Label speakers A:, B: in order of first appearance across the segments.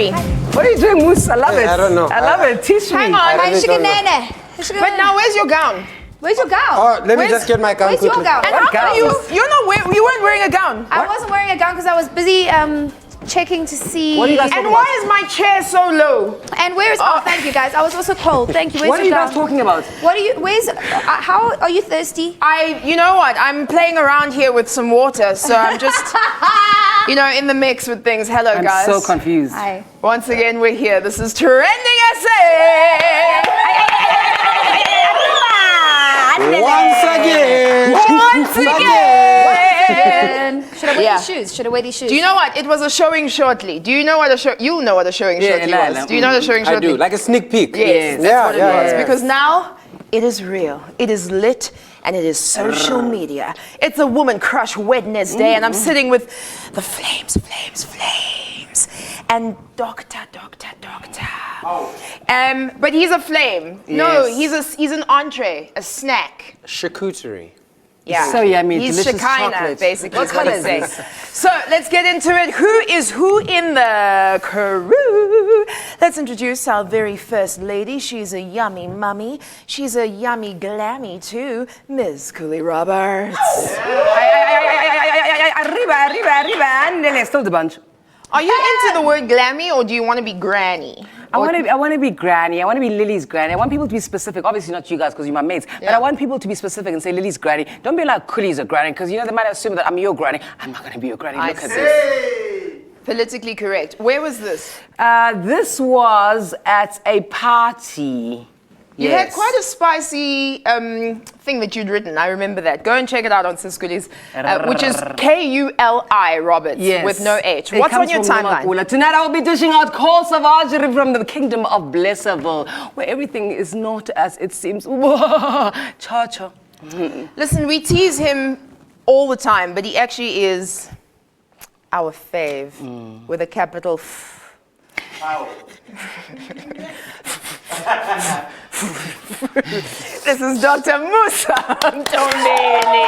A: free.
B: What are you doing, Moose? I love it.
C: I don't know.
B: I love it. Teach me.
A: Hang on.
D: But
A: now where's your gown?
D: Where's your gown?
C: Oh, let me just get my gown
D: Where's your
C: quickly.
D: gown?
A: And how come you weren't wearing a gown?
D: I wasn't wearing a gown because I was busy checking to see.
B: What are you guys
A: And
B: talking
A: why
B: about?
A: is my chair so low?
D: And where's? Oh, thank you guys. I was also cold. Thank you. Where's
B: What are
D: your
B: you guys
D: gown?
B: talking about?
D: What are you? Where's? How are you thirsty?
A: You know what? I'm playing around here with some water, so I'm just, in the mix with things. Hello,
B: I'm
A: guys.
B: so confused.
D: Hi.
A: Once again, we're here. This is TrendingSA.
C: Once again.
D: Should I wear these shoes? Should I wear these shoes?
A: Do you know what? It was a showing shortly. Do you know what you'll know what a showing shortly was? Do you know what a showing
C: I
A: shortly?
C: do, like a sneak peek.
A: Yes, that's
C: Yeah,
A: what it
C: yeah,
A: was.
C: yeah.
A: Because now it is real. It is lit. And it is social media. It's a Woman Crush Wednesday, and I'm sitting with the flames. And Doctor.
C: Oh.
A: But he's a flame. No, he's an entree, a snack.
C: Charcuterie.
A: Yeah.
B: So yummy,
A: He's
B: delicious
A: Shekinah,
B: chocolate.
A: basically.
B: What
A: is what
B: color
A: he's
B: is
A: saying.
B: this?
A: So let's get into it. Who is who in the crew? Let's introduce our very first lady. She's a yummy mummy. She's a yummy glammy too. Ms. Cooley Roberts.
B: Arriba, andele, still the bunch.
A: Are you into the word glammy or do you want to be granny?
B: I want to be granny. I want to be Lily's granny. I want people to be specific. Obviously not you guys because you're my mates. But I want people to be specific and say Lily's granny. Don't be like Cooley's a granny because they might assume that I'm your granny. I'm not going to be your granny. Look at this.
A: Politically correct. Where was this?
B: This was at a party.
A: You had quite a spicy thing that you'd written. I remember that. Go and check it out on Sis Cooley's, which is Kuli Roberts with no H. What's on your timeline?
B: Tonight I will be dishing out cold savage from the kingdom of Blessaville, where everything is not as it seems. Cha-cha.
A: Listen, we tease him all the time, but he actually is our fave with a capital F. This is Dr. Musa Ntombeni.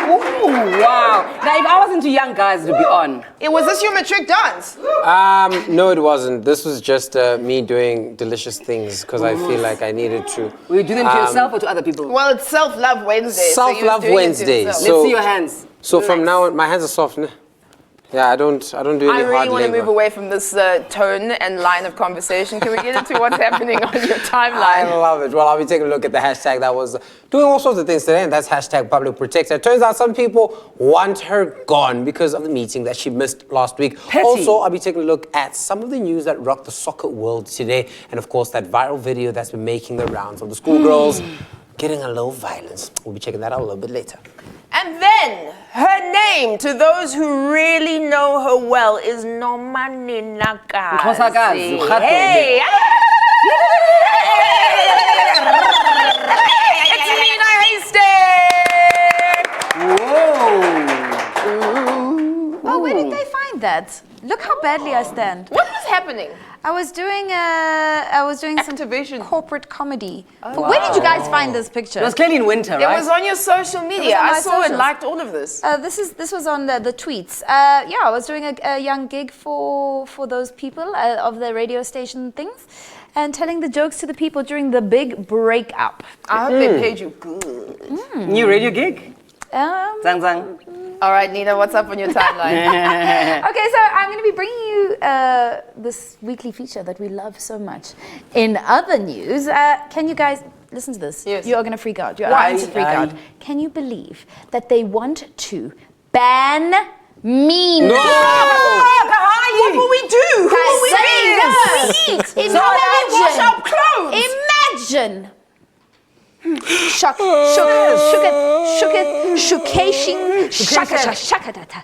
B: Ooh, wow. Now, if I wasn't too young, guys, it would be on.
A: Was this your matric dance?
C: No, it wasn't. This was just me doing delicious things because I feel like I needed to.
B: Will you do them to yourself or to other people?
A: Well, it's Self-Love Wednesday.
C: Self-Love Wednesday.
B: Let's see your hands.
C: So from now on, my hands are soft. Yeah, I don't do any
A: I really
C: hard
A: want to
C: labor.
A: move away from this tone and line of conversation. Can we get into what's happening on your
C: I
A: timeline?
C: love it. Well, I'll be taking a look at the hashtag that was doing all sorts of things today, and that's hashtag public protector. It turns out some people want her gone because of the meeting that she missed last week.
B: Petty.
C: Also, I'll be taking a look at some of the news that rocked the soccer world today, and of course, that viral video that's been making the rounds of the schoolgirls getting a little violence. We'll be checking that out a little bit later.
A: And then, her name, to those who really know her well, is Nomani Nakazi.
B: Nkosakazi,
A: Hey! It's Nina Haystack!
B: Whoa.
D: Oh, where did they find that? Look how badly I stand.
A: What was happening?
D: I was doing some
A: Activation.
D: corporate comedy. But where did you guys find this picture?
B: It was clearly in winter,
A: It
B: right?
A: was on your social media.
D: on my
A: I saw and
D: socials.
A: liked all of this.
D: This was on the tweets. Yeah, I was doing a young gig for those people of the radio station things, and telling the jokes to the people during the big breakup.
A: I hope they paid you good.
B: New radio gig? Zang Zang.
A: All right, Nina, what's up on your timeline?
D: Okay, so I'm going to be bringing you this weekly feature that we love so much. In other news, can you guys listen to this?
A: Yes.
D: You are going to freak out. You're
B: Why?
D: going to freak out. Can you believe that they want to ban memes?
C: No!
A: What will we do? Who will we be?
D: So
A: So let me wash our clothes.
D: Imagine. Shook it, shukation, shakatata,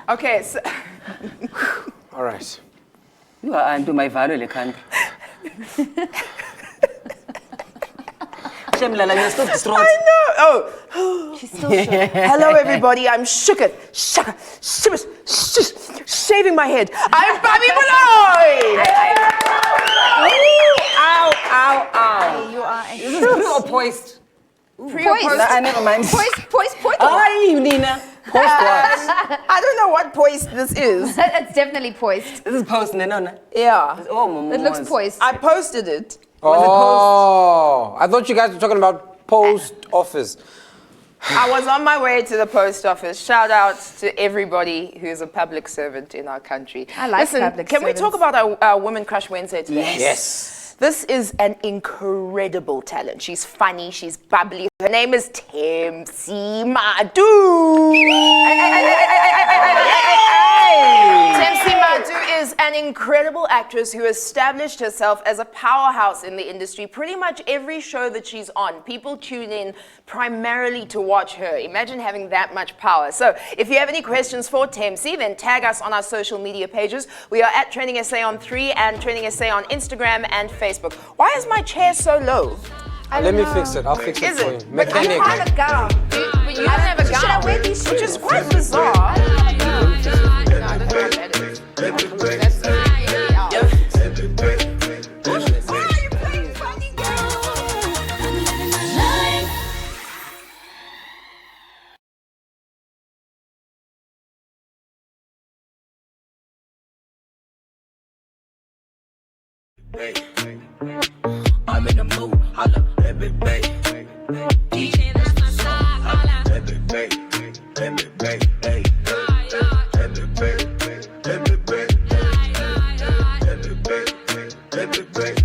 A: Okay, so
C: All right.
B: You are into my value, Lekan. Shemlala, you're still distraught.
A: I know. Oh,
D: she's still shook.
A: hello everybody. I'm shooketh, shaving my head. I'm Bobby Malloy.
B: Ow, ow, ow.
D: You are
B: Is this good or poised?
A: Pre or post?
B: Never mind.
D: Poist.
B: Hi, Nina.
C: Post what?
A: I don't know what poist this is.
D: It's definitely poised.
B: This is post Nina.
A: Yeah.
B: Oh,
D: It looks poised.
A: I posted it.
C: Oh, I thought you guys were talking about post office.
A: I was on my way to the post office. Shout out to everybody who's a public servant in our country.
D: I like
A: Listen,
D: public
A: can we
D: servants.
A: talk about our Women Crush Wednesday today?
C: Yes.
A: This is an incredible talent. She's funny, she's bubbly. Her name is Thembsie Matu. Thembsie Matu is an incredible actress who established herself as a powerhouse in the industry. Pretty much every show that she's on, people tune in primarily to watch her. Imagine having that much power. So if you have any questions for Thembsie, then tag us on our social media pages. We are at TrendingSA on 3 and TrendingSA on Instagram and Facebook. Why is my chair so low?
C: Let me fix it. I'll fix it
A: Is
C: for
A: it?
C: you.
A: But
C: Mechanic.
D: I have a gown.
A: But you don't have a gown.
D: Should I wear these shoes?
A: Which is quite bizarre. No, I don't know what that is. That's the outfit. Why are you playing funny
E: I'm in the mood, holla, every day. DJ, that's my side, holla. Every day, every day, hey. Every day, every day, every day, every day,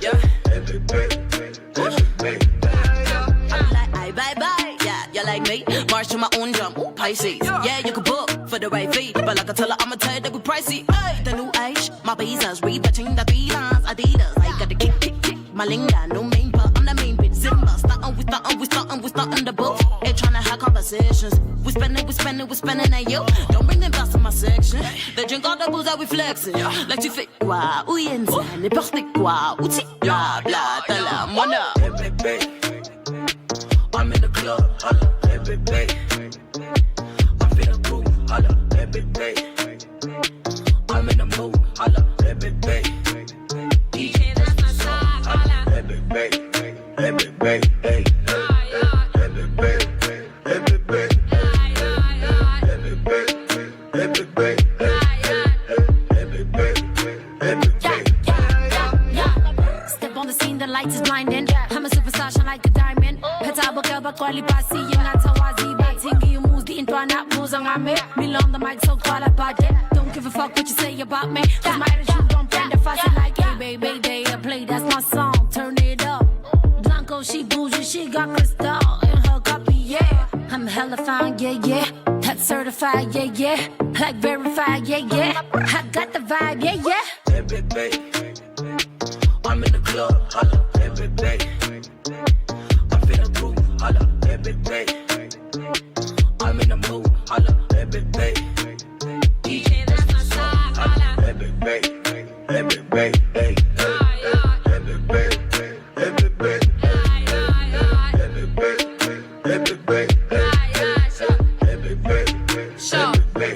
E: yeah. Every day, every day. I'm like, aye, bye, bye, yeah, you like me? March to my own drum, ooh, Pisces. Yeah, you could book for the right fee, but like I tell her, I'ma tell you that we pricey. Hey, the new age, my visas, retouching the three lines, Adidas. I got the kick, my linga, no main, but I'm the main bitch. Zimba, startin' the book. Ain't tryna have conversations. We spending, and you don't bring them back to my section. They drink all the booze that we flexing. Like tu fais quoi, où y'a n'importe quoi, où tu bla bla, t'as la monnaie. Every day, I'm in the club, holla, every day. I'm feeling cool, holla, every day. I'm in the mood, holla, every day. DJ, that's my side, holla, every day, every day, hey. Every day, every day, every day, every day, every day, every day.
F: Step on the scene, the lights is blinding. I'm a superstar, shine like a diamond. Petabo kelba kwali pasi, yung atawazi batingi yung moves di intwa na pusang ame. Me on the mic, so call up budget. Don't give a fuck what you say about me. Cause my attitude don't bend the fussy like, hey baby, they a play, that's my song, turn it up. Blanco, she bougie, she got crystal in her copy, yeah. I'm hella fine, yeah, yeah. That's certified, yeah, yeah. Like verified, yeah, yeah. I got the vibe, yeah, yeah.
E: Every day, I'm in the club, holla, every day. I'm feeling cool, holla, every day. I'm in the mood, holla, every day. DJ, that's my side, holla, every day, every day, hey. Every day, every day, every day, every day, every day, every day.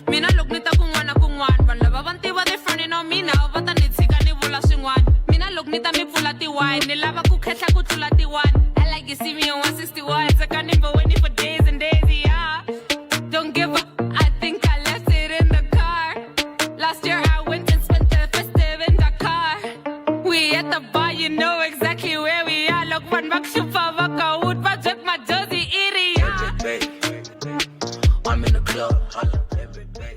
G: Mina look nita kungwana kungwan Wala babantiwa different ino mina Ovata nitsika ni vula swin'wan Mina look nita mi pfula ti-wine Nilava ku khetla ku tlula ti-1 I like you see me on 161 Seka nimba waiting for days and days, yeah Don't give up, I think I left it in the car Last year I went and spent the festive in Dakar We at the bar, you know exactly where we are Look one back, shupa vaka wood Project my jersey, idiot
E: Every day, I'm in the club, holla, every day.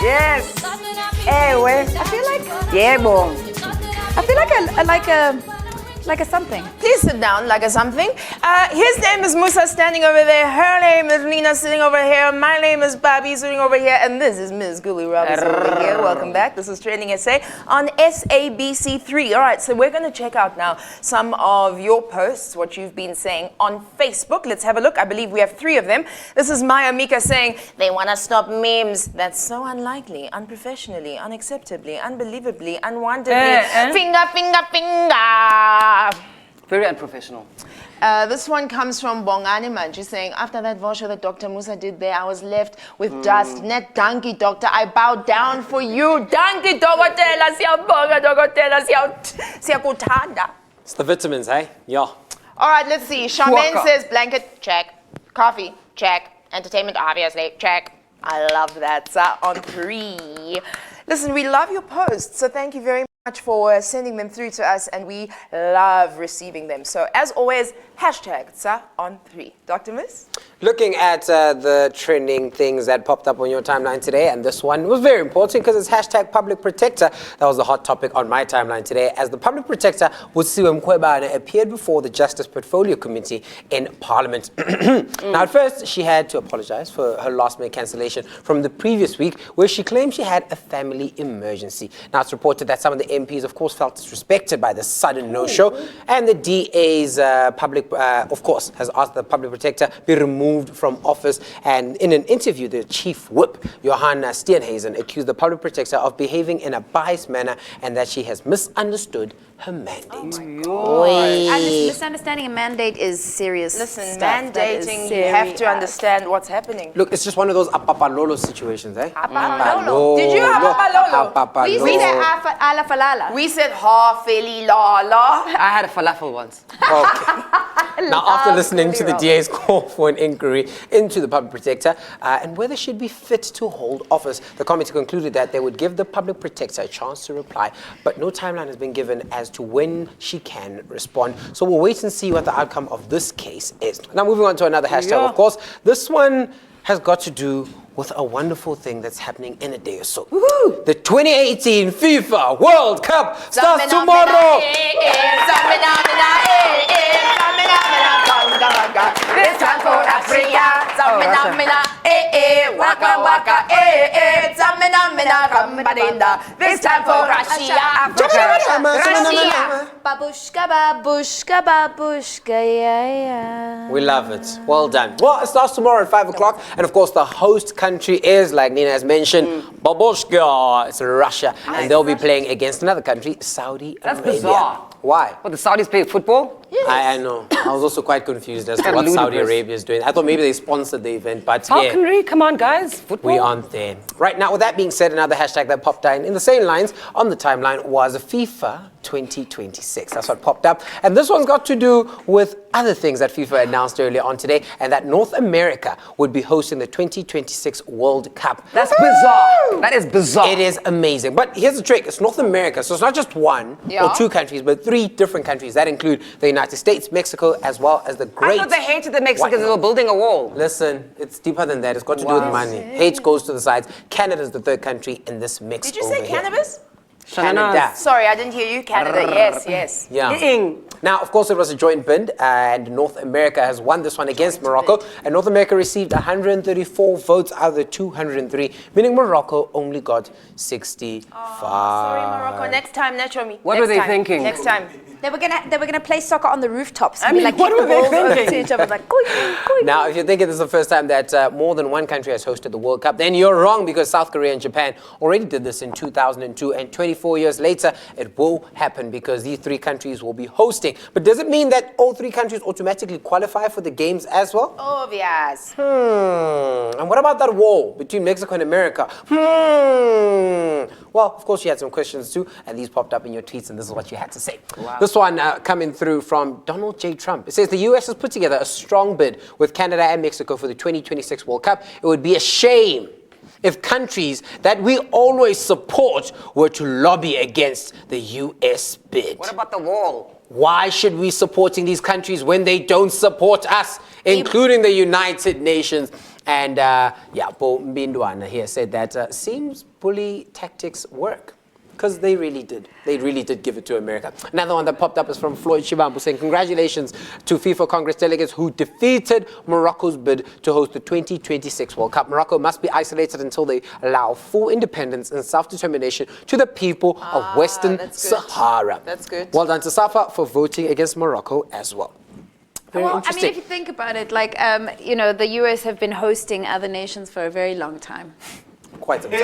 B: Yes. Ewe.
D: I feel like
B: Yebo.
D: I feel like a something.
A: Please sit down like a something. His name is Musa standing over there. Her name is Nina sitting over here. My name is Bobby sitting over here. And this is Ms. Guli Robinson over here. Welcome back. This is TrendingSA on SABC3. All right, so we're going to check out now some of your posts, what you've been saying on Facebook. Let's have a look. I believe we have 3 of them. This is Maya Mika saying, they want to stop memes. That's so unlikely, unprofessionally, unacceptably, unbelievably, unwantedly. Finger, finger, finger.
B: Very unprofessional.
A: This one comes from Bongani Manji saying, after that voucher that Dr. Musa did there, I was left with dust. Net donkey, doctor, I bow down for you. Donkey, dokotela, siyabonga, dokotela, siyakuthanda.
C: It's the vitamins, hey? Yeah.
A: All right, let's see. Charmaine says, blanket, check. Coffee, check. Entertainment, obviously, check. I love that. On 3. Listen, we love your posts, so thank you very much for sending them through to us, and we love receiving them. So as always, hashtag on 3. Dr. Miss?
C: Looking at the trending things that popped up on your timeline today, and this one was very important because it's hashtag public protector. That was the hot topic on my timeline today, as the public protector, Wusiwe Mkhwebane, appeared before the Justice Portfolio Committee in Parliament. Now, at first, she had to apologize for her last-minute cancellation from the previous week, where she claimed she had a family emergency. Now, it's reported that some of the MPs, of course, felt disrespected by the sudden no-show, and the DA's of course, has asked the public protector be removed from office. And in an interview, the chief whip, Johanna Steenhuisen, accused the public protector of behaving in a biased manner and that she has misunderstood her mandate.
D: And this misunderstanding a mandate is serious.
A: Listen,
D: stuff. That is
A: mandating, you have to
D: serious.
A: understand what's happening.
C: Look, it's just one of those apapalolo situations, eh?
A: Apapalolo. Did you have apapalolo?
C: Apapalolo.
D: We said ala falala.
A: We said ha feli la la.
B: I had a falafel once.
C: Okay. Now, after listening to the DA's call for an inquiry into the public protector and whether she'd be fit to hold office, the committee concluded that they would give the public protector a chance to reply, but no timeline has been given as to when she can respond. So we'll wait and see what the outcome of this case is. Now, moving on to another hashtag, of course. This one has got to do with a wonderful thing that's happening in a day or so. Woo-hoo! The 2018 FIFA World Cup starts tomorrow.
A: This time for Africa. Waka waka This time for Russia. Russia.
D: Babushka, babushka, babushka, yeah.
C: We love it. Well done. Well, it starts tomorrow at 5 o'clock. And of course, the host country is, like Nina has mentioned, Babushka. It's Russia. And they'll be playing against another country, Saudi Arabia.
B: That's bizarre.
C: Why?
B: What, the Saudis play football?
A: Yes.
C: I know. I was also quite confused as to what
B: Ludicrous.
C: Saudi Arabia is doing. I thought maybe they sponsored the event, but
B: Falconry, come on, guys. Football.
C: we aren't there. Right now, with that being said, another hashtag that popped in the same lines on the timeline was FIFA 2026. That's what popped up. And this one's got to do with other things that FIFA announced earlier on today, and that North America would be hosting the 2026 World Cup.
B: That's bizarre. That is bizarre.
C: It is amazing. But here's the trick. It's North America, so it's not just one or 2 countries, but 3 different countries. That include the United States, Mexico, as well as the great...
B: I thought they hated the Mexicans. They were building a wall.
C: Listen, it's deeper than that. It's got to do with money. Hate goes to the sides. Canada's the 3rd country in this mix.
A: Did you say
C: over here.
A: cannabis?
C: Canada.
A: Sorry, I didn't hear you. Canada. Yes.
C: Yeah. Now, of course, it was a joint bid, and North America has won this one against Morocco. And North America received 134 votes out of the 203, meaning Morocco only got 65.
A: Sorry, Morocco. Next time, natural me.
B: What
A: Next
B: were they
A: time.
B: thinking?
A: Next time.
D: They were gonna play soccer on the rooftops.
B: I mean,
D: like
B: what
D: kick
B: were
D: the
B: they
D: balls over
B: thinking?
D: to each other, like going.
C: Now, if you're thinking this is the first time that more than one country has hosted the World Cup, then you're wrong, because South Korea and Japan already did this in 2002, and 24 years later, it will happen because these 3 countries will be hosting. But does it mean that all 3 countries automatically qualify for the games as well?
A: Obvious.
C: And what about that wall between Mexico and America? Well, of course, you had some questions too, and these popped up in your tweets, and this is what you had to say. Wow. This one coming through from Donald J. Trump. It says the U.S. has put together a strong bid with Canada and Mexico for the 2026 World Cup. It would be a shame if countries that we always support were to lobby against the U.S. bid.
B: What about the wall?
C: Why should we supporting these countries when they don't support us, including the United Nations? And Bo Mbindwana here said that seems bully tactics work. Because they really did. They really did give it to America. Another one that popped up is from Floyd Shivambu saying, congratulations to FIFA Congress delegates who defeated Morocco's bid to host the 2026 World Cup. Morocco must be isolated until they allow full independence and self-determination to the people of Western Sahara.
A: That's good.
C: Well done to Safa for voting against Morocco as well. Very
D: Well, I
C: interesting.
D: mean, if you think about it, like, the US have been hosting other nations for a very long time.
C: Quite some time.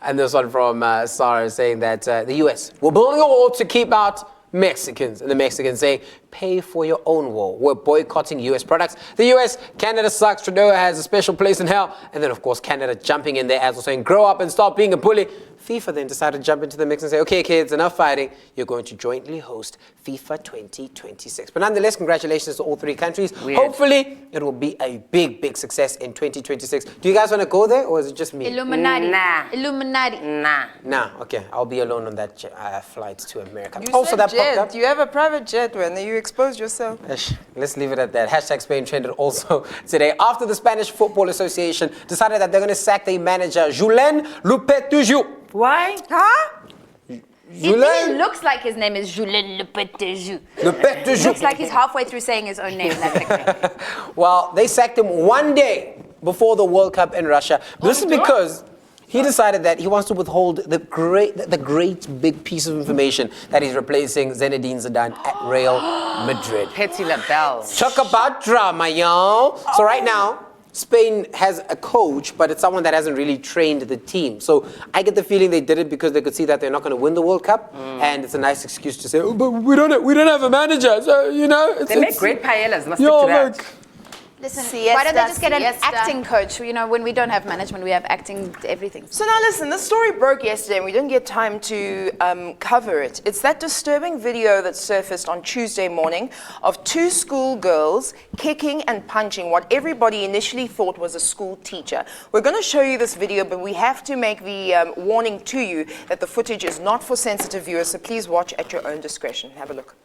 C: And this one from Sarah saying that the US, we're building a wall to keep out Mexicans. And the Mexicans saying, pay for your own wall. We're boycotting US products. The US, Canada sucks. Trudeau has a special place in hell. And then, of course, Canada jumping in there as well, saying, grow up and stop being a bully. FIFA then decided to jump into the mix and say, okay, kids, enough fighting. You're going to jointly host FIFA 2026. But nonetheless, congratulations to all three countries.
B: Weird.
C: Hopefully, it will be a big, big success in 2026. Do you guys want to go there, or is it just me?
D: Illuminati.
B: Nah.
D: Illuminati.
B: Nah.
C: Nah, okay. I'll be alone on that flight to America.
H: You
C: Also,
H: said
C: that popped
H: jet.
C: up.
H: You have a private jet, when you exposed yourself.
C: Ish, let's leave it at that. Hashtag Spain trended also today after the Spanish Football Association decided that they're going to sack their manager, Julen Lopetegui.
B: Why?
H: Huh?
D: It really looks like his name is Julien Lopetegui.
C: Lopetegui.
D: Looks like he's halfway through saying his own name. That nickname.
C: Well, they sacked him one day before the World Cup in Russia. This is because he decided that he wants to withhold the great big piece of information that he's replacing Zinedine Zidane at Real Madrid.
B: Petty LaBelle.
C: Talk about drama, y'all. So right now, Spain has a coach, but it's someone that hasn't really trained the team. So I get the feeling they did it because they could see that they're not going to win the World Cup, and it's a nice excuse to say, oh, but we don't have a manager, so
B: They make great paellas, must stick to that.
D: Listen, why don't they just get an acting coach? When we don't have management, we have acting everything.
A: So now listen, this story broke yesterday and we didn't get time to cover it. It's that disturbing video that surfaced on Tuesday morning of two schoolgirls kicking and punching what everybody initially thought was a school teacher. We're going to show you this video, but we have to make the warning to you that the footage is not for sensitive viewers, so please watch at your own discretion. Have a look.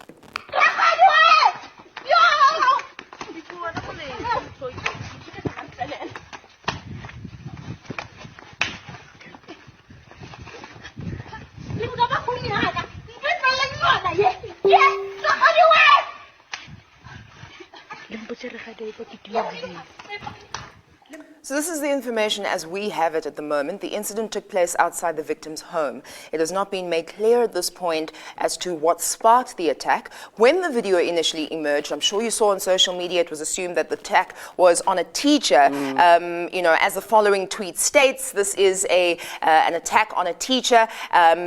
A: So this is the information as we have it at the moment. The incident took place outside the victim's home. It has not been made clear at this point as to what sparked the attack. When the video initially emerged, I'm sure you saw on social media, it was assumed that the attack was on a teacher. As the following tweet states, this is an attack on a teacher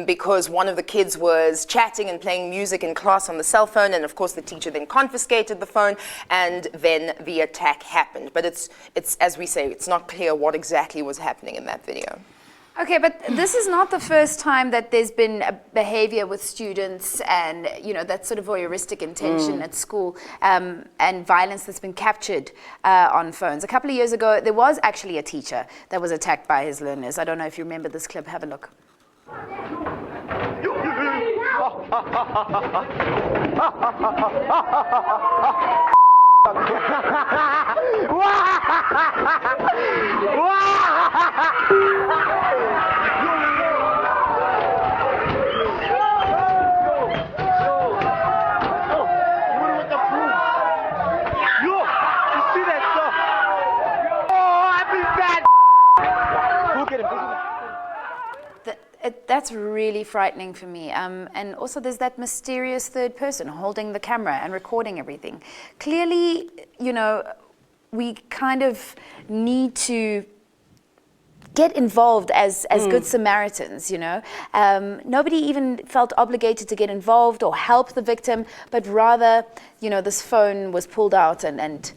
A: because one of the kids was chatting and playing music in class on the cell phone, and of course the teacher then confiscated the phone, and then the attack happened. But it's as we say, it's not clear what exactly was happening in that video.
D: Okay, but this is not the first time that there's been a behavior with students and, that sort of voyeuristic intention at school and violence that's been captured on phones. A couple of years ago, there was actually a teacher that was attacked by his learners. I don't know if you remember this clip. Have a look. That's really frightening for me. And also there's that mysterious third person holding the camera and recording everything. Clearly, we kind of need to get involved as good Samaritans, Nobody even felt obligated to get involved or help the victim, but rather, this phone was pulled out and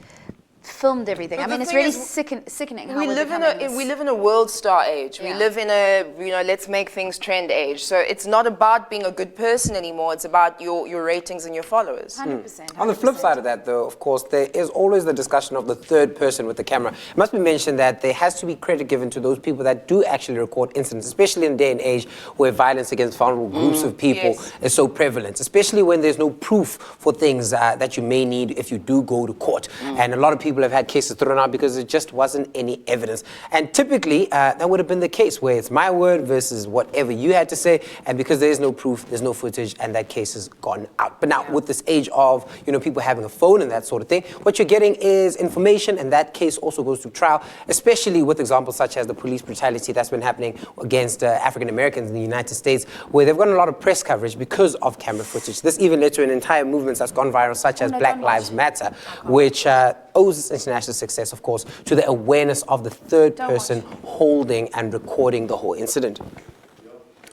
D: filmed everything.
A: But
D: I mean, it's really sickening how
A: we live in a world star age. We live in a let's make things trend age. So it's not about being a good person anymore. It's about your ratings and your followers.
D: 100%.
C: On the flip side of that, though, of course, there is always the discussion of the third person with the camera. It must be mentioned that there has to be credit given to those people that do actually record incidents, especially in a day and age where violence against vulnerable groups of people is so prevalent, especially when there's no proof for things that you may need if you do go to court. And a lot of people people have had cases thrown out because there just wasn't any evidence. And typically, that would have been the case where it's my word versus whatever you had to say, and because there is no proof, there's no footage, and that case has gone out. But now, with this age of, people having a phone and that sort of thing, what you're getting is information, and that case also goes to trial, especially with examples such as the police brutality that's been happening against African Americans in the United States, where they've gotten a lot of press coverage because of camera footage. This even led to an entire movement that's gone viral, such as Black Lives Matter, which owes its international success, of course, to the awareness of the third person holding and recording the whole incident.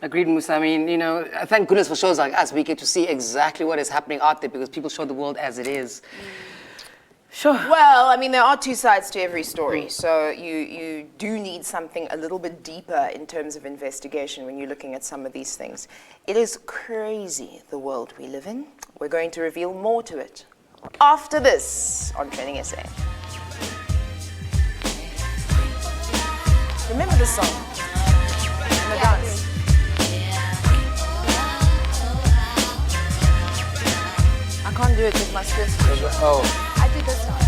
B: Agreed, Musa. I mean, thank goodness for shows like us. We get to see exactly what is happening out there because people show the world as it is. Sure.
A: Well, I mean, there are two sides to every story. So you do need something a little bit deeper in terms of investigation when you're looking at some of these things. It is crazy, the world we live in. We're going to reveal more to it after this on TrendingSA. Remember this song? And the dance. I can't do it with my Swiss.
C: Oh.
A: I did this one.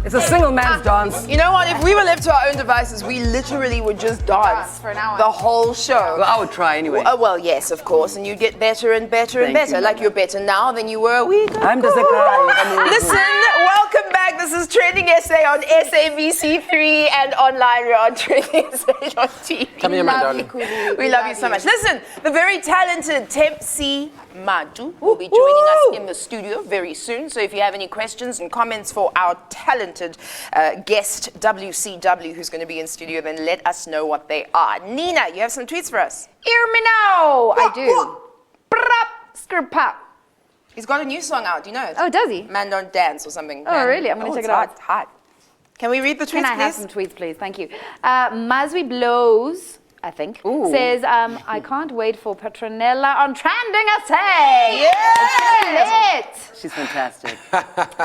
B: It's a single man's dance.
A: You know what? If we were left to our own devices, we literally would just dance
D: For an hour.
A: the whole show.
B: Well, I would try anyway.
A: Well, yes, of course, and you get better and better and
B: Thank
A: better.
B: you.
A: Like you're better now than you were a week ago.
B: I'm just a guy.
A: Listen, welcome back. This is TrendingSA on SABC3 and online. We're on TrendingSA.tv.
C: Come here, my darling.
A: We love you so much. Listen, the very talented Thembsie Matu will be joining us in the studio very soon. So if you have any questions and comments for our talented guest, WCW, who's going to be in studio, then let us know what they are. Nina, you have some tweets for us?
D: Hear me now. I do. Brap, skr pop.
A: He's got a new song out, do you know it?
D: Oh, does he?
A: Man Don't Dance or something.
D: Oh, really? I'm going to check it out.
A: It's hot. Can we read the tweets,
D: Can I have some tweets, please? Thank you. Mazwi Blows, I think, says, I can't wait for Petronella on TrendingSA.
A: Yeah!
B: She's fantastic.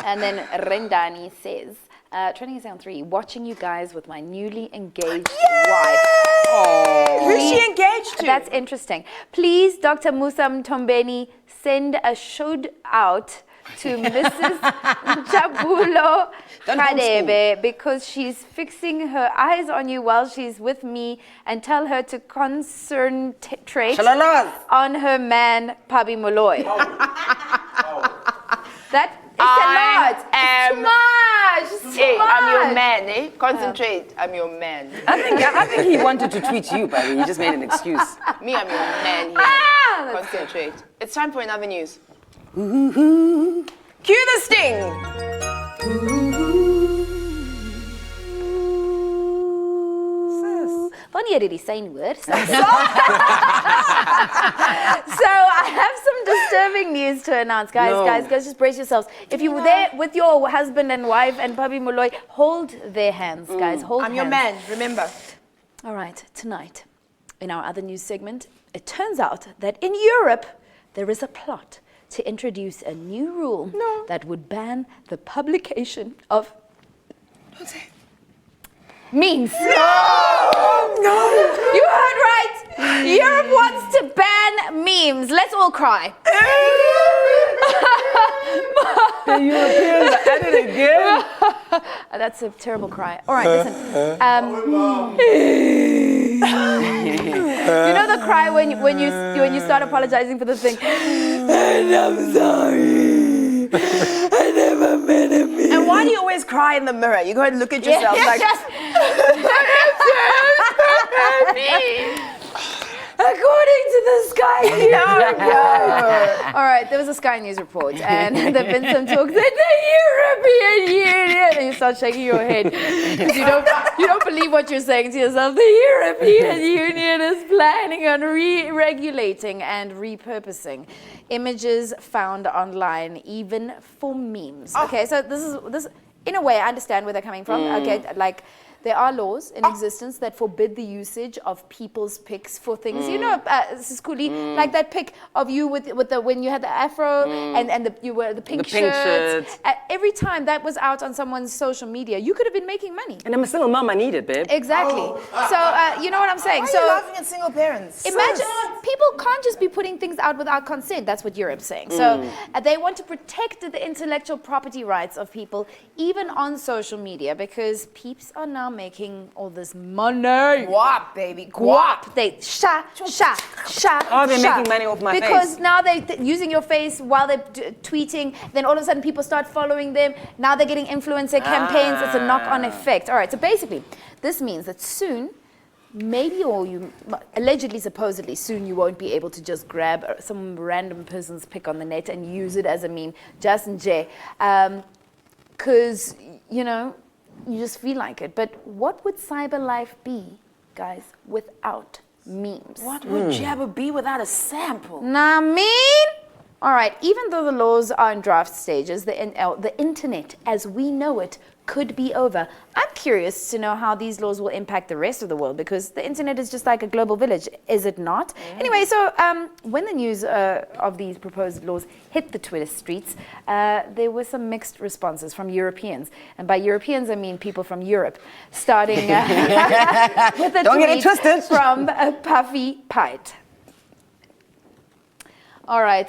D: And then Rendani says, TrendingSA on 3, watching you guys with my newly engaged wife.
A: Who's she engaged to?
D: That's interesting. Please, Dr. Musa Mtombeni, send a shout out to Mrs. Jabulo Kadebe because she's fixing her eyes on you while she's with me, and tell her to concentrate on her man, Pabi Moloi. That is a lot. It's too much. It's too much.
A: I'm your man, eh? Concentrate. I'm your man.
B: I think he wanted to tweet you, but he just made an excuse.
A: Me, I'm your man here. Concentrate. It's time for another news. Cue the sting.
D: Funny I did saying words. So I have some disturbing news to announce. Guys, just brace yourselves. If you were there with your husband and wife and Pabi Moloi, hold their hands, guys. Hold hands.
A: I'm your man, remember.
D: All right, tonight, in our other news segment, it turns out that in Europe, there is a plot to introduce a new rule that would ban the publication of memes. No! You heard right. Europe wants to ban memes. Let's all cry.
B: The Europeans are at it again.
D: That's a terrible cry. All right, listen. You know the cry when you start apologizing for the thing. And I'm sorry. I never meant it.
A: And why do you always cry in the mirror? You go and look at yourself like...
D: According to the Sky News report. All right, there was a Sky News report, and there have been some talks that the European Union, and you start shaking your head because you don't believe what you're saying to yourself. The European Union is planning on re-regulating and repurposing images found online, even for memes. Okay, so this in a way, I understand where they're coming from. Okay, like. There are laws in existence that forbid the usage of people's pics for things. You know, Siskuli, like that pic of you with the when you had the afro and you were the pink shirts. Every time that was out on someone's social media, you could have been making money.
B: And I'm a single mom, I need it, babe.
D: Exactly. So you know what I'm saying.
A: Why are you laughing at single parents?
D: Imagine people can't just be putting things out without consent. That's what Europe's saying. So they want to protect the intellectual property rights of people, even on social media, because peeps are now making all this money.
A: Guap, baby, guap.
D: They
B: Oh, they're making money off my face.
D: Because now they're using your face while they're tweeting. Then all of a sudden people start following them. Now they're getting influencer campaigns. It's a knock-on effect. All right, so basically, this means that soon, maybe, or you allegedly, supposedly, soon you won't be able to just grab some random person's pic on the net and use it as a meme, just in J. Because, you know, you just feel like it. But what would cyber life be, guys, without memes?
A: What would Jabba be without a sample?
D: Nah, mean? All right, even though the laws are in draft stages, the internet as we know it could be over. I'm curious to know how these laws will impact the rest of the world, because the internet is just like a global village, is it not? Anyway, so when the news of these proposed laws hit the Twitter streets, there were some mixed responses from Europeans. And by Europeans, I mean people from Europe, starting with a
B: Don't get it
D: tweet
B: twisted.
D: from Puffy Pite. All right,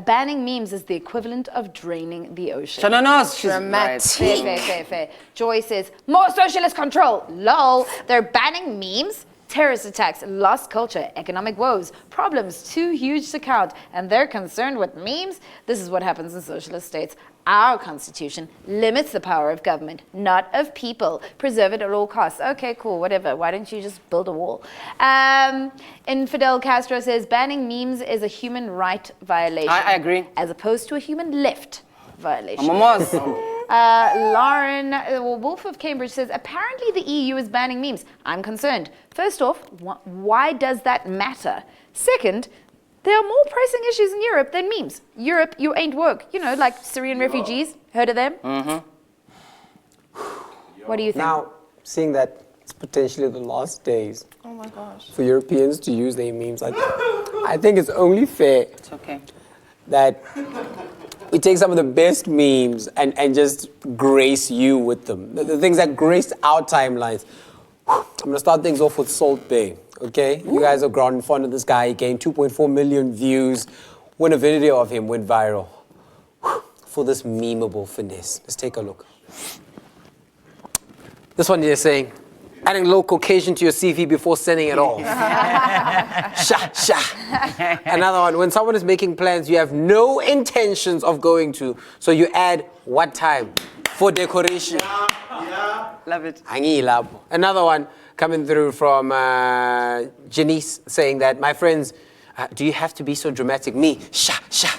D: banning memes is the equivalent of draining the ocean.
B: Shananas, she's
A: Dramatic.
B: right.
D: Fair. Joy says, more socialist control. Lol. They're banning memes, terrorist attacks, lost culture, economic woes, problems too huge to count, and they're concerned with memes. This is what happens in socialist states. Our Constitution limits the power of government, not of people. Preserve it at all costs. Okay, cool, whatever. Why don't you just build a wall? Infidel Castro says banning memes is a human right violation.
B: I agree.
D: As opposed to a human left violation.
B: Mamos.
D: Lauren Wolf of Cambridge says, apparently the EU is banning memes. I'm concerned. First off, why does that matter? Second, there are more pressing issues in Europe than memes. Europe, you ain't woke. You know, like Syrian refugees. Heard of them? Mm-hmm. What do you think?
C: Now, seeing that it's potentially the last days
H: Oh my gosh.
C: for Europeans to use their memes, I think it's only fair
B: It's okay.
C: that we take some of the best memes and just grace you with them. The things that graced our timelines. I'm gonna start things off with Salt Bay, okay? You guys have grown fond of this guy. He gained 2.4 million views when a video of him went viral for this memeable finesse. Let's take a look. This one you're saying, adding a little Caucasian to your CV before sending it off. Sha. Another one, when someone is making plans you have no intentions of going to, so you add what time for decoration.
B: Love it.
C: Another one coming through from Janice saying that, my friends, do you have to be so dramatic? Me, sha.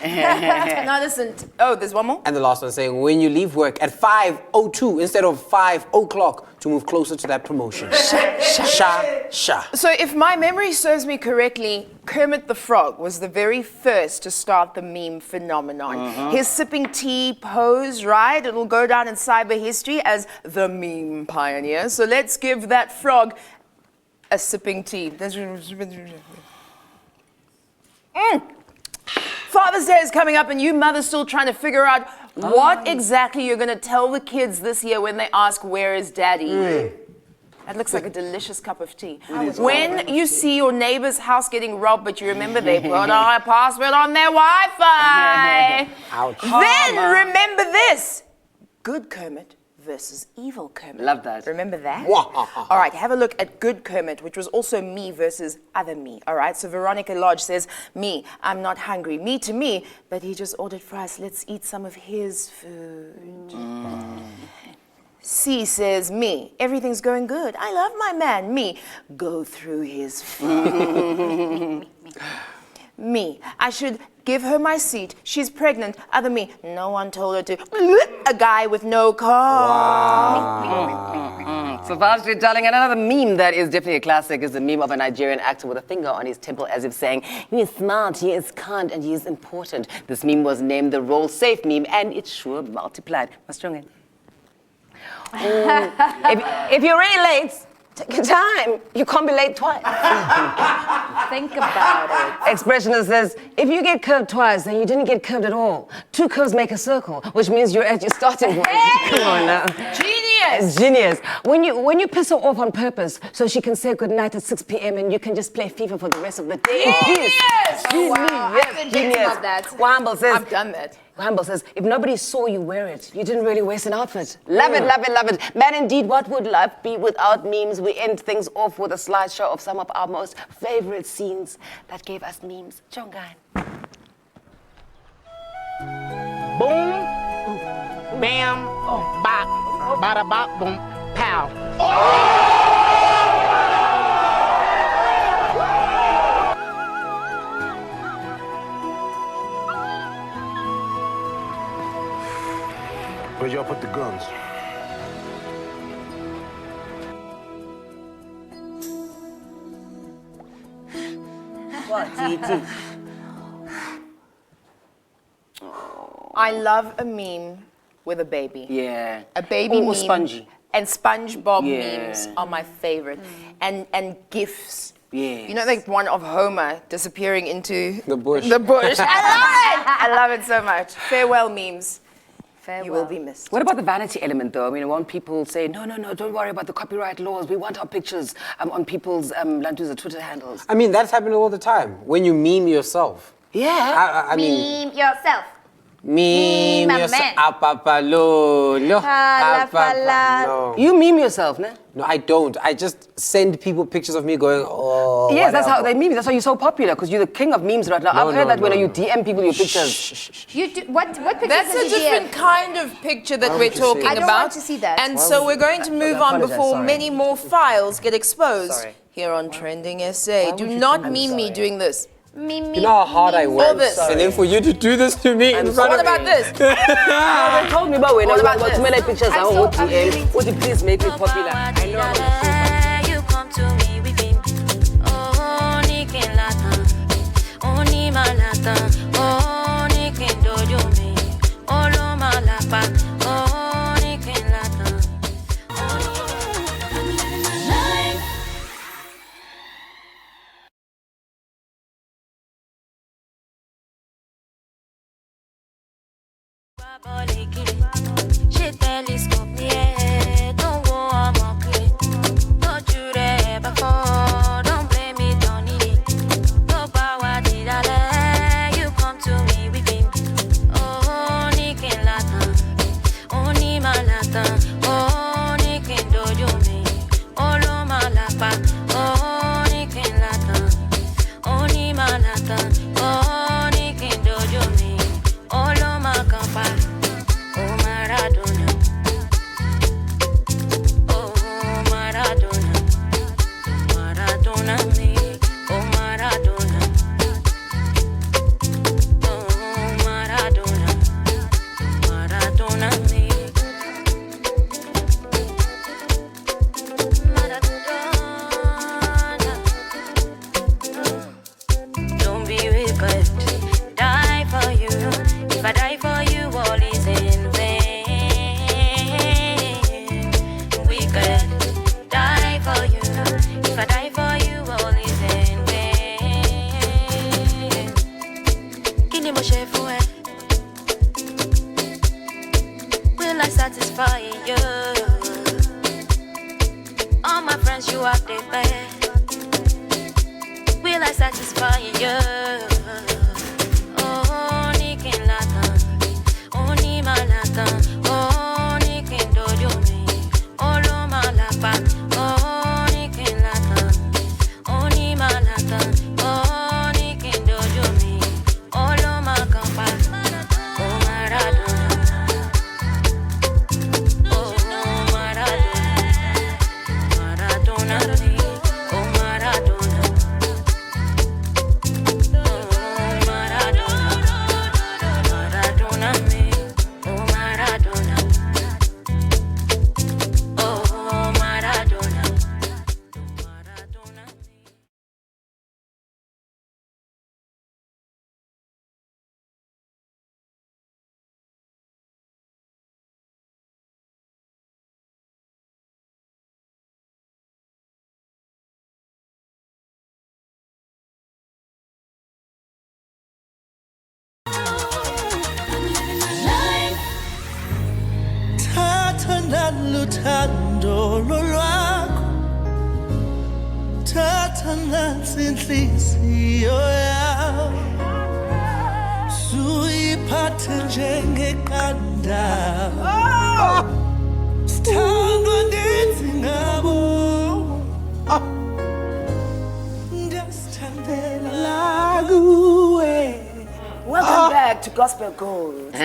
A: Now listen. Oh, there's one more?
C: And the last one saying, when you leave work at 5:02 instead of 5 o'clock to move closer to that promotion. Sha.
A: So if my memory serves me correctly, Kermit the Frog was the very first to start the meme phenomenon. His sipping tea pose, right? It'll go down in cyber history as the meme pioneer. So let's give that frog a sipping tea. Father's Day is coming up and you mothers still trying to figure out what exactly you're going to tell the kids this year when they ask, where is daddy? That looks like a delicious cup of tea. When you see your neighbor's house getting robbed, but you remember they put a password on their Wi-Fi.
C: Ouch.
A: Then remember this. Good Kermit versus evil Kermit.
B: Love that.
A: Remember that? All right, have a look at Good Kermit, which was also me versus other me. All right, so Veronica Lodge says, me, I'm not hungry. Me to me, but he just ordered fries. Let's eat some of his food. C says, me, everything's going good. I love my man. Me, go through his food. Me, I should give her my seat. She's pregnant. Other me, no one told her to. A guy with no car.
B: So fast, darling, and another meme that is definitely a classic is the meme of a Nigerian actor with a finger on his temple as if saying, he is smart, he is kind, and he is important. This meme was named the Roll Safe meme, and it sure multiplied. What's wrong? If you're really late, take your time. You can't be late twice.
D: Think about it.
B: Expressionist says, if you get curved twice, then you didn't get curved at all. 2 curves make a circle, which means you're at your starting point. Come on now.
A: Genius!
B: Genius. When you piss her off on purpose so she can say goodnight at 6 p.m. and you can just play FIFA for the rest of the day.
A: Genius!
D: Oh, wow.
B: Yes,
D: I've been
B: genius.
D: thinking about that.
B: Wamble says,
A: I've done that.
B: Wamble says, if nobody saw you wear it, you didn't really waste an outfit. Love it, love it, love it. Man, indeed, what would life be without memes? We end things off with a slideshow of some of our most favorite scenes that gave us memes. Jongai.
I: Boom, bam, bop, bada bop, boom, pow. Where'd y'all put the guns?
B: What, DT?
A: I love a meme with a baby.
B: Yeah.
A: A baby
B: Or
A: meme.
B: spongy.
A: And SpongeBob
B: Yeah.
A: memes are my favorite. And GIFs.
B: Yes.
A: You know, like one of Homer disappearing into
C: The bush.
A: The bush. I love it! I love it so much. Farewell memes.
D: Farewell.
A: You will be missed.
B: What about the vanity element, though? I mean, when people say, no, don't worry about the copyright laws. We want our pictures on people's Lantuza Twitter handles.
C: I mean, that's happening all the time. When you meme yourself.
B: Yeah.
C: I mean,
D: Meme yourself.
C: Meme
D: Meme,
C: yourself.
D: man.
C: Apapalolo.
D: Palapala.
C: No.
B: You meme yourself, ne?
C: No, I don't. I just send people pictures of me going, oh.
B: Yes, that's how
C: whatever.
B: they meme. That's why you're so popular, because you're the king of memes right now.
C: No,
B: I've heard
C: no,
B: that when
C: no,
B: you
C: no.
B: DM people your pictures.
D: You do, what pictures
A: That's
D: does
A: a
D: he
A: different
D: DM?
A: kind of picture that
C: Why
A: we're
C: would you say
A: talking
C: that?
D: I don't
A: about.
D: want to see that.
A: And so we're going to move on
B: apologize,
A: before
B: sorry.
A: many more files get exposed
B: Sorry.
A: here on Trending SA. Do not meme me doing this.
C: You know how hard I work?
A: All this.
C: And then for you to do this to me in front
A: What
C: of
A: about
C: me.
A: this?
B: They told me about when
A: What
B: I
A: about
B: was
A: this?
B: too many pictures. I
D: I'm
B: want
D: so-
B: to DM.
D: I'm
B: Would you please make me popular? I know I'm gonna
J: You come to me with him. Oh, Nikin Lata. Oh, Nima Lata. Oh, Nikin Dojo me. Oh, Loma Lapa. Oh, Nikin Lata. She telescope me, don't go on my clip. Don't you ever fall, don't blame it on it. No power did I let you come to me with him. Oh, Nikin Lata, oh, Nima Lata, oh, Nikin Dojo me, oh, Loma Lapa, oh, Nikin Lata, oh, Nima Lata, oh, Nikin Dojo me, oh, Loma Kampa, oh, Maradona. Oh, Maradona, Maradona me, oh Maradona, oh Maradona, Maradona me, Maradona. Don't be wicked, die for you. If I die for you, all is in vain. Wicked, die for you. If I die for you, all is in vain. Kini mo ṣe fún ẹ? Will I satisfy you? All my friends, you are the best. Will I satisfy you? Oh, Nikin Lata, oh, Nima Lata, oh, Nikin Dojo me, oh, Loma Lapa, oh, Nikin Lata, oh, Nima Lata, oh, Nikin Dojo me, oh, Loma Kampa, oh, Maradona, oh, Maradona, Maradona me, oh, Maradona. Maradona me, oh Maradona, oh Maradona, Maradona me.
E: Thatha naluthando lolwakho, thatha nansi inhliziyo yakho, suyiphathe njengeqanda. Sithandwa ndenzi ngabo, ndiyasithandela kuwe.
A: Welcome back to Gospel Gold. All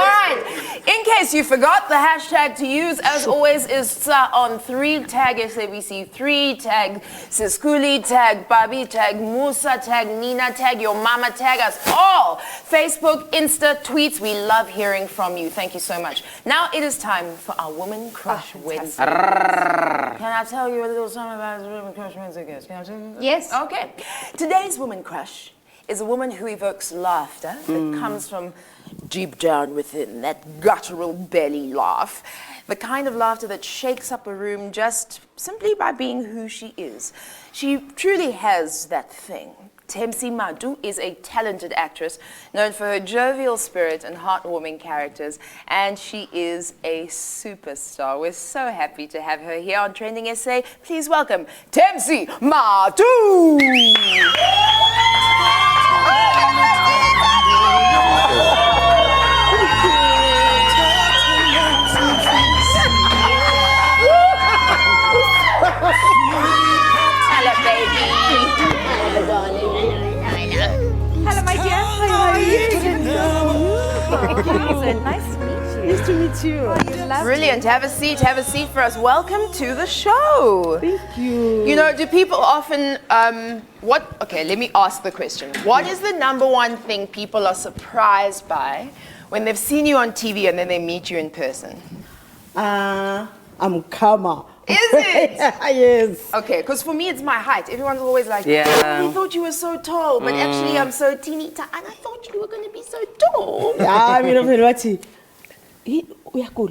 A: right. In case you forgot, the hashtag to use, as always, is SA on 3. Tag SABC 3. Tag Siskuli. Tag Babi. Tag Musa. Tag Nina. Tag your mama. Tag us all. Facebook, Insta, tweets. We love hearing from you. Thank you so much. Now it is time for our Woman Crush Wednesday. Can I tell you a little something about this Woman Crush Wednesday, guys? Can I tell you?
D: Yes.
A: Okay. Today's Woman Crush is a woman who evokes laughter that comes from deep down within, that guttural belly laugh. The kind of laughter that shakes up a room just simply by being who she is. She truly has that thing. Thembsie Matu is a talented actress known for her jovial spirit and heartwarming characters, and she is a superstar. We're so happy to have her here on Trending SA. Please welcome Thembsie Matu! Hello, baby. Hello, my dear. How are you?
D: Nice to meet you.
A: Nice to meet you. Brilliant. Have a seat for us. Welcome to the show.
K: Thank you.
A: You know, do people often, okay, let me ask the question. What is the number one thing people are surprised by when they've seen you on TV and then they meet you in person?
K: I'm calmer.
A: Is it?
K: Yes.
A: Okay, because for me it's my height. Everyone's always like,
B: Yeah.
A: oh, we thought you were so tall, but actually I'm so teeny tiny, and I thought you were going to be so tall.
K: I mean, I'm what? We are cool.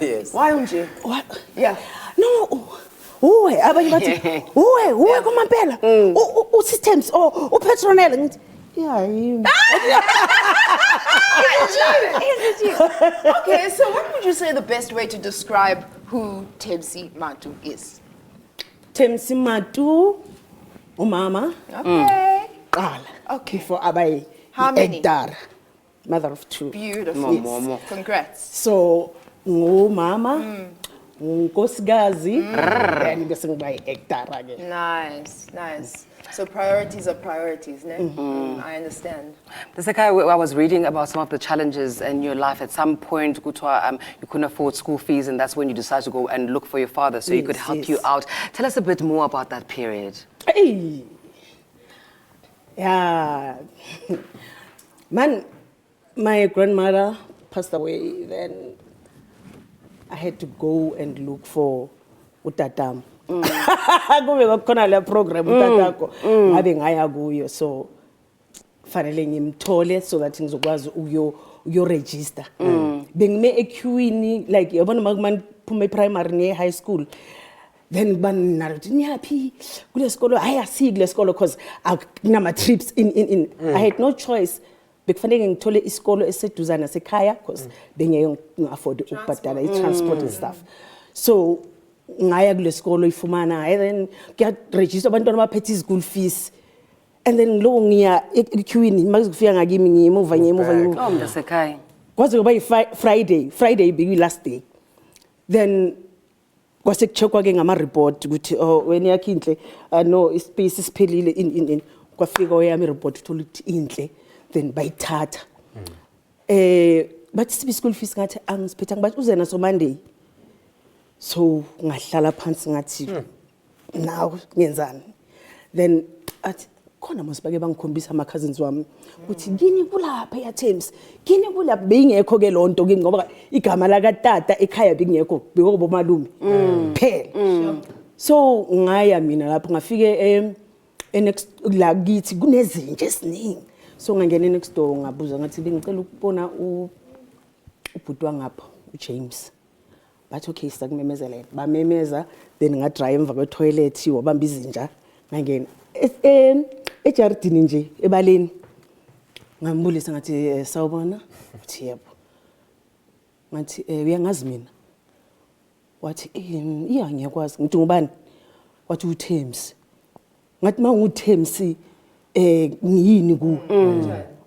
C: Yes.
A: Why don't you?
K: What?
A: Yeah.
K: No. Uwe, abanye bathi, uwe kumampela. Usystems Petronella ngithi, yeah, yimi.
A: Okay, so what would you say the best way to describe who Thembsie Matu is?
K: Thembsie Matu, umama,
A: Okay.
K: qala.
A: Okay.
K: Before abayi.
A: How many?
K: Hectare, mother of two.
A: Beautiful.
K: Yes.
A: Congrats.
K: So, ngumama, unkosikazi, and bese ngiba hectare ke.
A: Nice, nice. So priorities are priorities, ne? I understand.
B: I was reading about some of the challenges in your life. At some point, you couldn't afford school fees, and that's when you decided to go and look for your father so he could help you out. Tell us a bit more about that period.
K: Hey. Yeah. Man, my grandmother passed away, then I had to go and look for utatam. Kube khona le program utatako ngabe ngaya kuyo, so fanele ngimthole so that ngizokwazi uyo register. Bengime equeini like yabona man phume primary ne high school, then ban naruthi niyaphi kule sikolo ayasi kule sikolo cause akunama trips in I had no choice. Bekufanele ngithole isikolo eseduzana sekhaya cause bengeke afford ukubhadala i-transport and stuff. So ngaya kule sikolo ifumana, then get register abantwana abaphethe school fees, and then lo ngiya equeini makuzofika ngakimi ngimuva
B: Oh, mntasekhaya.
K: kwaze kuba Friday be last day, then kwase kucheckwa ke ngama report ukuthi wena yakhe inhle no ispace siphelile in kwafika oyami report uthola ukuthi inhle, then bayithatha bathi sibi school fees ngathi angisiphetha ngibathi uzena so Monday. So ngahlala phansi ngathi now ngenzani, then athi khona mosibake bangikhombisa ama cousins wami ukuthi kini kulapha eThems, kini kulapha beyingekho ke lonto kimi ngoba igama la katata ekhaya bengekho bekubo malume phela. So ngaya mina lapho ngafike next la kithi kunezinje esiningi, so ngangena next door ngabuza ngathi bengicela ukubona ubhuti wangapha uJames. But okay, sakumemezela bamemeza, then ngadrive emva kwe toilet wabamba izinja ngangena ejardini nje ebaleni ngambulisa ngathi sawubona, uthi yebo, ngathi uyangazi mina, wathi iya ngiyakwazi, ngithi ngubani, wathi uThembsie, ngathi manguThembsie ngiyini ku,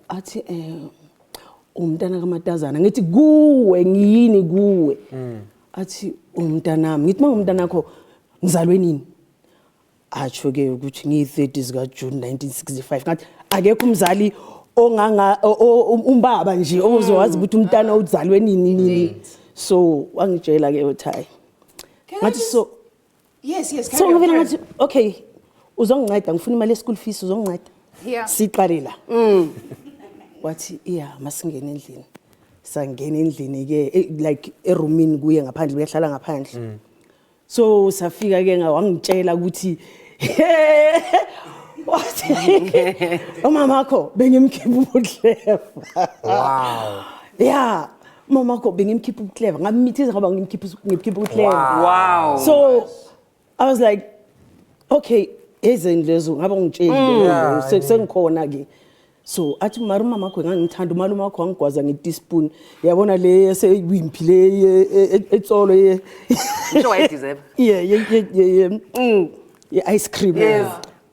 K: athi umntana kaMatazana, ngithi kuwe ngiyini kuwe, athi umntanami, ngithi mangumntanakho ngizalwe nini, atsho ke ukuthi ngiyi-30 zika June 1965, ngathi akekho umzali umbaba nje ozowazi ukuthi umntana uzalwe nini. So wangitshela ke uthi ngathi so
A: Yes,
K: so ngivela ngathi okay uzonginceda ngifuna imali ye-school fees uzonginceda,
A: Yeah.
K: siqale la. Wathi iya masingena endlini, sangena endlini ke like eroomini kuye ngaphandle, uyahlala ngaphandle. So safika ke wangitshela ukuthi wathi umama wakho bengimkhipha ubuhleva.
C: Wow.
K: Yeah, mama wakho bengimkhipha ubuhleva, ngamithiza ngoba ngimkhipha ubuhleva.
B: Wow.
K: So I was like, okay, ezenye lezo ngaba ngitsheli sengikhona ke so athi mara umama wakho ngangithanda umalume wakho wangigwaza nge-teaspoon yabona le yasewimpi le etsolo ye
B: Ngisho wayedeserve.
K: ice cream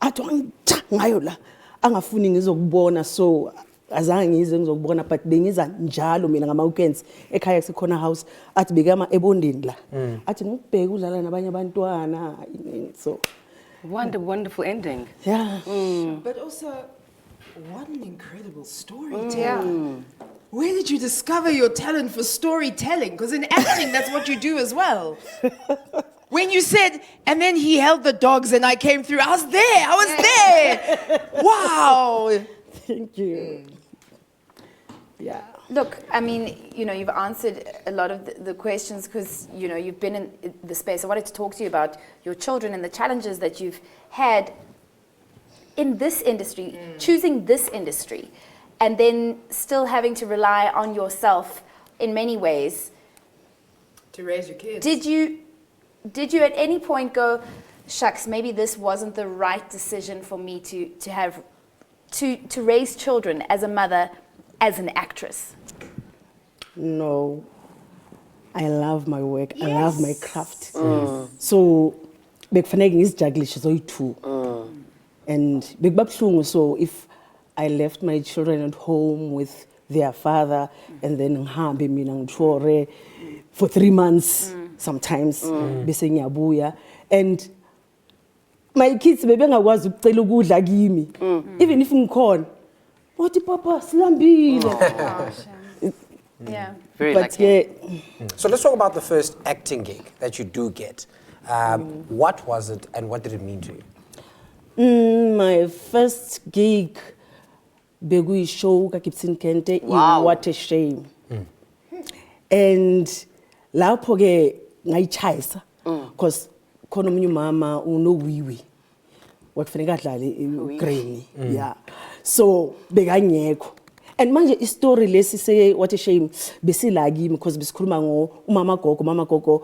K: athi wangitha ngayo la angafuni ngizokubona so azange ngize ngizokubona but bengiza njalo mina ngama-weekends ekhaya sikhona house athi bekama ebondeni la athi ngikubheke udlala nabanye abantwana so
B: Wonderful ending.
K: yeah
H: But also, what an incredible storytelling. Where did you discover your talent for storytelling? Because in acting, that's what you do as well. When you said, and then he held the dogs and I came through, I was there. Wow.
K: thank you yeah
D: Look, I mean, you know, you've answered a lot of the questions because, you know, you've been in the space. I wanted to talk to you about your children and the challenges that you've had in this industry, choosing this industry, and then still having to rely on yourself in many ways.
H: To raise your kids.
D: Did you at any point go, shucks, maybe this wasn't the right decision for me to raise children as a mother, as an actress?
K: No, I love my work. I love my craft. So, bekufanele ngizijagulishe zoyi-two. And bekubabhlungu so if I left my children at home with their father and then ngihambe mina ngithore for 3 months sometimes bese ngiyabuya and my kids bebengakwazi ukucela ukudla kimi even if ngikhona wathi papa silambile.
D: Yeah.
B: Very
K: But
B: lucky.
K: yeah,
C: So let's talk about the first acting gig that you do get. What was it and what did it mean to you?
K: my first gig bekuyi-show kaGibson Kente What a Shame. And lapho ke ngayichayisa because khona omunye umama unowiwi wakufanele adlale uGranny yeah so bekangekho and manje istory lesi se What a Shame besila kimi because besikhuluma ngo umama gogo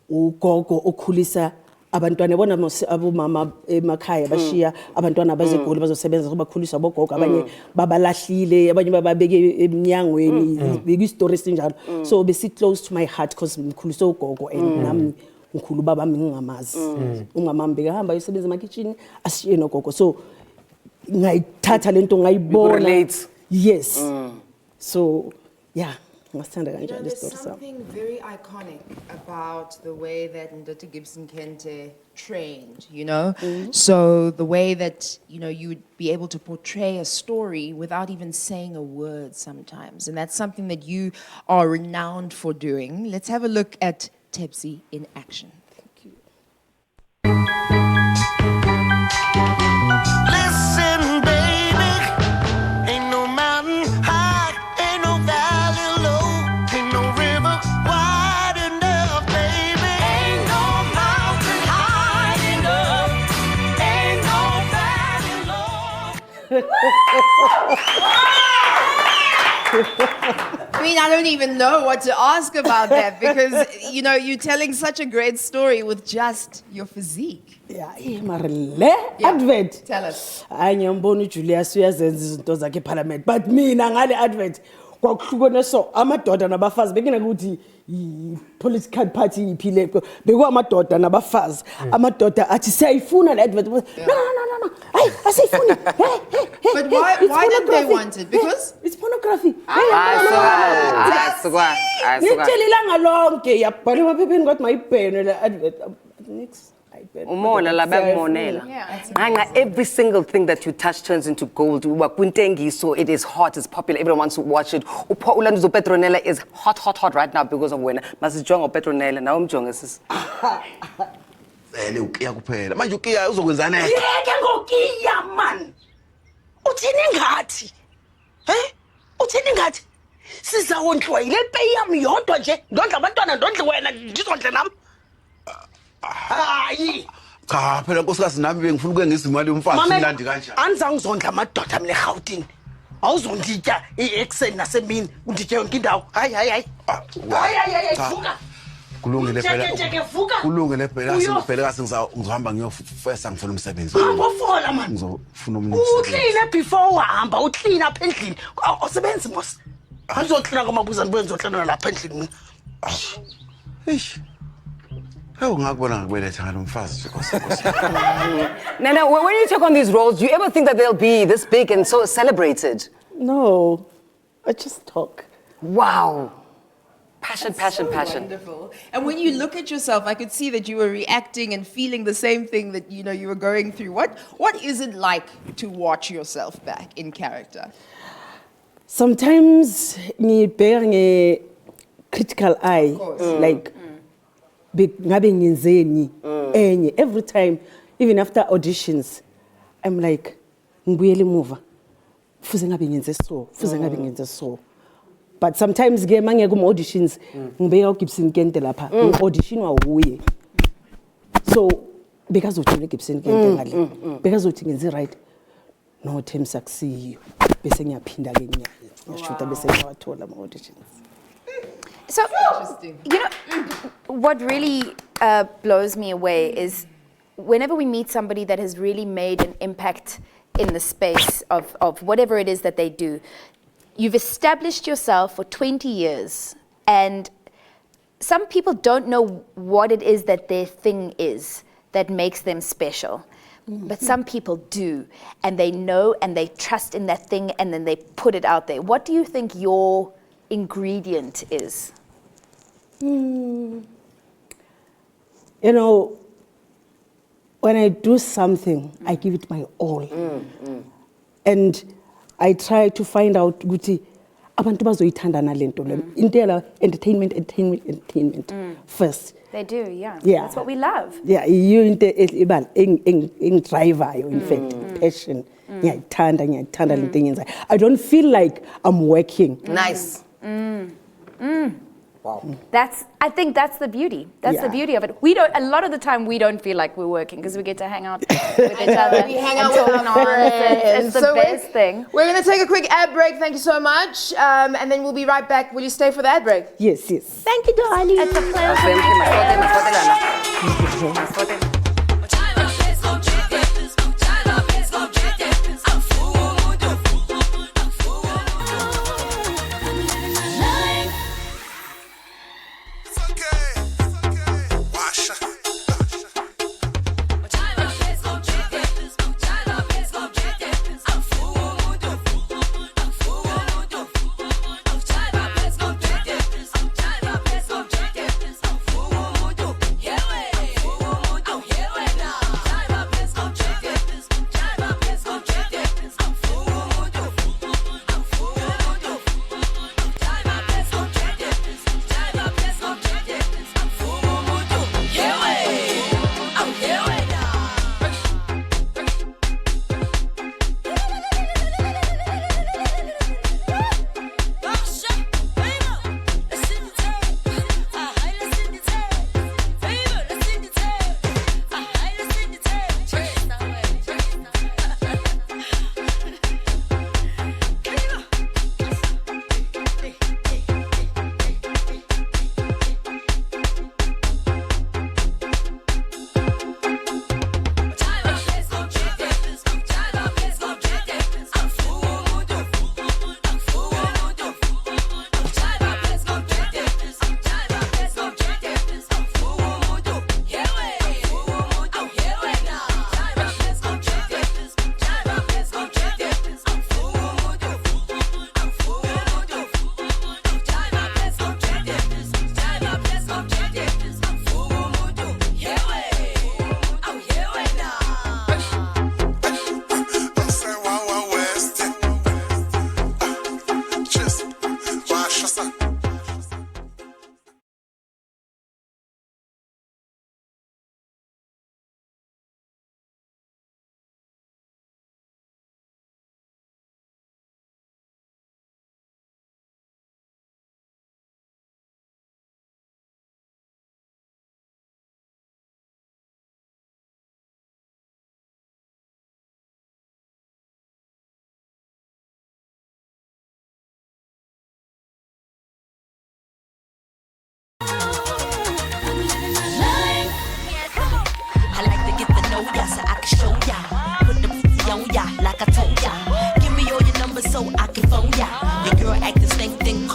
K: ugogo okhulisa abantwana yabona abomama emakhaya bashiya abantwana bazegoli bazosebenza bakhulisa abogogo abanye babalahlile abanye bababeke eminyangweni bekuyistory sinjalo so besi close to my heart because ngikhulisa ugogo and nami ngikhulu baba ngingamazi ungamami bekahamba usebenza emakitchen ashiye nogogo so ngayithatha lento ngayibona
B: relate.
K: yes so yeah ngasithanda
H: You know,
K: kanjalo
H: there's
K: istory sami.
H: something very iconic about the way that Ndoti Gibson Kente trained, you know? So the way that, you know, you would be able to portray a story without even saying a word sometimes. And that's something that you are renowned for doing. Let's have a look at Thembsie in action. Thank you.
E: Listen, baby, ain't no mountain high, ain't no valley low, ain't no river wide enough, baby. Ain't no mountain high enough, ain't no valley low.
H: I mean, I don't even know what to ask about that because, you know, you're telling such a great story with just your physique.
K: Yeah, mara le advert.
H: Tell us.
K: Hayi ngiyambona uJulius uyazenza izinto zakhe eParliament but mina ngale advert kwakuhlukene so amadoda nabafazi bekina ukuthi i-political party iphile bekuamadoda nabafazi amadoda athi siyayifuna le advert no hayi asiyifuni
H: But why did they want it? Because
K: it's pornography
B: Asukwa.
K: ngitshelilanga lonke yabhala emaphepheni kwathi mayibhene le advert next
B: Umona la bakumonela. Nganga every single thing that you touch turns into gold. Uba kwintengiso it is hot, it's popular, everyone wants to watch it. Ulanduzo Petronella is hot right now because of wena. Masijonga uPetronella na umjonge sis.
I: Ukiya kuphela. Manje ukiya uzokwenzana.
K: yeke ngokiya man uthini ngathi uthini ngathi sizawondliwa yile pay yami yodwa nje ndondla abantwana ndondle wena ndizondle nami hayi
I: Cha phela nkosikazi nami bengifuna ukuke ngizimali yomfazi imlandi kanjani.
K: anza ngizondla amadoda mina eGauteng awuzonditya eExen nasemini unditya yonke indawo hayi
I: Cha.
K: vuka
I: kulungile phela
K: Jeke, vuka.
I: kulungile phela
K: Uyo.
I: phela ngizohamba ngiyofesa ngifuna umsebenzi
K: Hamba ufola man.
I: ngizofuna omunye umsebenzi
K: Uklina before uhamba, uklina apha endlini. Awusebenzi mos. Angizoklina ngomabuza nibuye ngizoklina lapha endlini mina.
I: eish hawu ngakubona ngikubeletha ngalomfazi
B: Now, when you take on these roles, do you ever think that they'll be this big and so celebrated?
K: No, I just talk.
B: Wow. Passion, passion, passion.
H: Wonderful. And when you look at yourself, I could see that you were reacting and feeling the same thing that you were going through. What is it like to watch yourself back in character?
K: Sometimes ngibheka nge-critical eye, like ngabe ngiyenzeni enye every time, even after auditions, I'm like ngibuyele emuva fuze ngabe ngenze so, fuze ngabe ngenze so. But sometimes ke mangeke auditions ngibeka uGibson Kente lapha audition wawuye. So bekazothi uGibson Kente ngale bekazothi ngenze right, no Thembsie akusiyo bese ngiyaphinda ke ngiyashuta bese ngiyawathola ama auditions.
D: So, you know, what really blows me away is whenever we meet somebody that has really made an impact in the space of whatever it is that they do, you've established yourself for 20 years, and some people don't know what it is that their thing is that makes them special. But some people do, and they know and they trust in that thing, and then they put it out there. What do you think your ingredient is?
K: You know, when I do something, I give it my all. And I try to find out ukuthi abantu bazoyithanda nalento le. Intela entertainment first.
D: They do, yeah.
K: Yeah.
D: That's what we love.
K: Yeah, you into ibal eng driver in fact passion. Ngiyayithanda lento enyenzayo. I don't feel like I'm working.
B: Nice.
C: Wow.
D: I think that's the beauty. That's the beauty of it. A lot of the time we don't feel like we're working because we get to hang out with each other.
A: We hang out with our friends.
D: It's the best thing.
A: We're going to take a quick ad break. Thank you so much. And then we'll be right back. Will you stay for the ad break?
K: Yes. Thank you, darling.
D: It's a pleasure.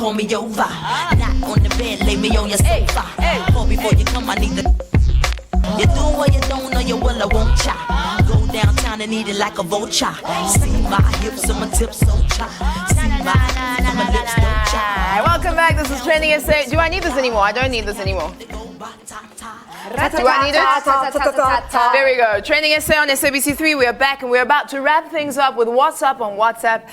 L: call me over. Not on the bed, lay me on your sofa. Call before you come, I need the. You do or you don't know you will, I won't cha. Go downtown and eat it like a vulture. See my hips and my tips, so cha. See my hips and my lips, don't cha.
A: Welcome back. This is TrendingSA. Do I need this anymore? I don't need this anymore. Do I need it? There we go. TrendingSA on SABC3. We are back and we're about to wrap things up with What's Up on WhatsApp.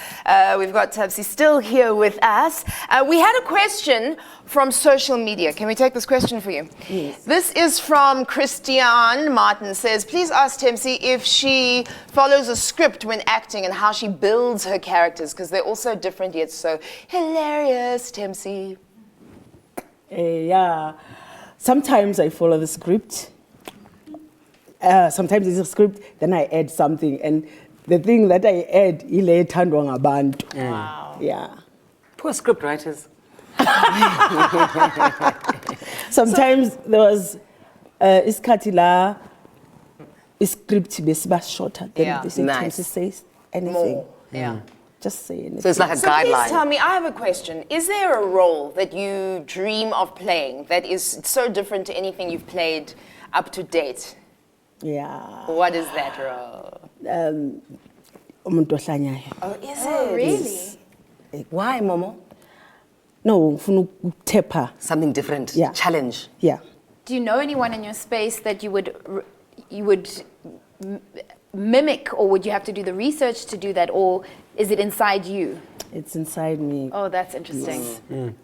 A: We've got Thembsie still here with us. We had a question from social media. Can we take this question for you?
K: Yes.
A: This is from Christiane Martin. Says, please ask Thembsie if she follows a script when acting and how she builds her characters, because they're all so different yet so hilarious. Thembsie.
K: Yeah. Sometimes I follow the script. Sometimes it's a script, then I add something. And the thing that I add, ile ethandwa ngabantu.
A: Wow.
K: Yeah.
B: Poor script writers.
K: Sometimes there was isikhathi la script besiba shorter than
A: Yeah.
K: this.
B: Nice.
K: Thembsie says anything.
A: More. Yeah.
K: Just say anything.
B: So it's like a
A: So please
B: guideline.
A: tell me, I have a question. Is there a role that you dream of playing that is so different to anything you've played up to date?
K: Yeah.
A: What is that role?
K: Umuntu ohlanyayo.
A: Oh, is it?
D: Really?
B: Why, Momo?
K: No, ngifuna ukutepha.
B: Something different.
K: Yeah.
B: Challenge.
K: Yeah.
D: Do you know anyone in your space that you would mimic, or would you have to do the research to do that, or is it inside you?
K: It's inside me.
D: Oh, that's interesting.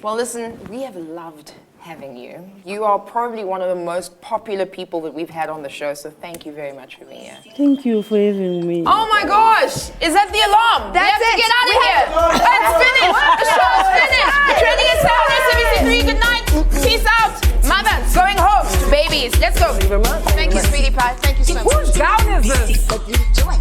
A: Well, listen, we have loved having you. You are probably one of the most popular people that we've had on the show, so thank you very much for being here.
K: Thank you for having me.
A: Oh my gosh! Is that the alarm?
D: That's
A: we have
D: it.
A: to get out of here! It's finished! The show is finished! TrendingSA on SABC3, good night! Peace out! Mothers, going home! Babies, let's go! Thank you, sweetie pie. Thank you so much.
B: Whose gown is this?
L: Joy.